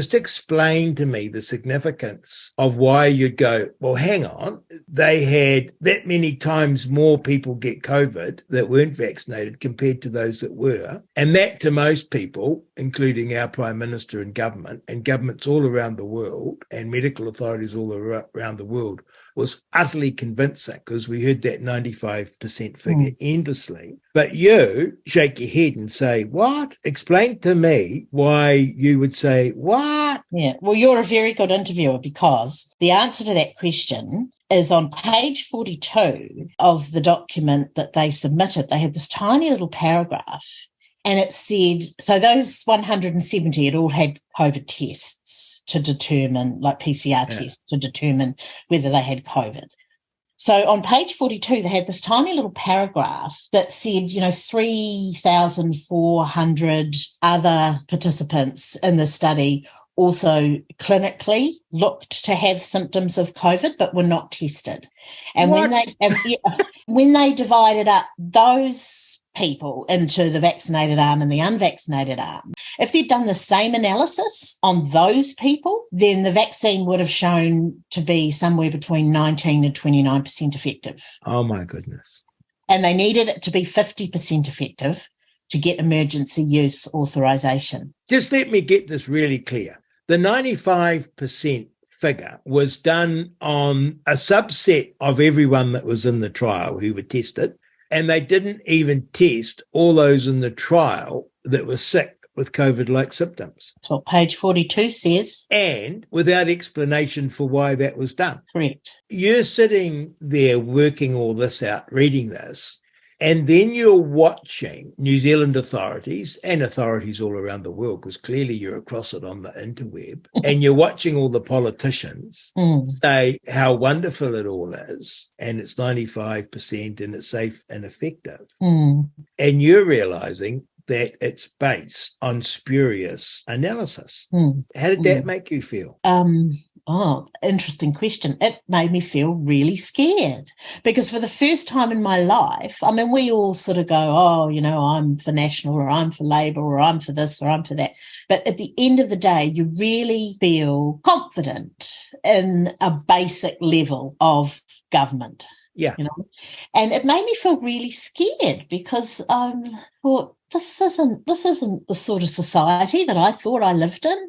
Just explain to me the significance of why you'd go, well, hang on, they had that many times more people get COVID that weren't vaccinated compared to those that were. And that to most people, including our Prime Minister and governments all around the world and medical authorities all around the world, was utterly convincing because we heard that 95% figure endlessly. But you shake your head and say, what? Explain to me why you would say, what? Yeah, well, you're a very good interviewer because the answer to that question is on page 42 of the document that they submitted. They had this tiny little paragraph and it said, so those 170 had all had COVID tests to determine, like PCR tests to determine whether they had COVID. So on page 42, they had this tiny little paragraph that said, 3,400 other participants in the study also clinically looked to have symptoms of COVID, but were not tested. And when they divided up those people into the vaccinated arm and the unvaccinated arm, if they'd done the same analysis on those people, then the vaccine would have shown to be somewhere between 19 and 29% effective. Oh, my goodness. And they needed it to be 50% effective to get emergency use authorization. Just let me get this really clear. The 95% figure was done on a subset of everyone that was in the trial who were tested, and they didn't even test all those in the trial that were sick with COVID-like symptoms. That's what page 42 says. And without explanation for why that was done. Correct. You're sitting there working all this out, reading this, and then you're watching New Zealand authorities and authorities all around the world, because clearly you're across it on the interweb, and you're watching all the politicians say how wonderful it all is, and it's 95% and it's safe and effective. And you're realizing that it's based on spurious analysis. How did that make you feel? Oh, interesting question. It made me feel really scared because for the first time in my life, I mean, we all sort of go, I'm for National or I'm for Labour or I'm for this or I'm for that. But at the end of the day, you really feel confident in a basic level of government. Yeah. And it made me feel really scared because I thought, this isn't the sort of society that I thought I lived in.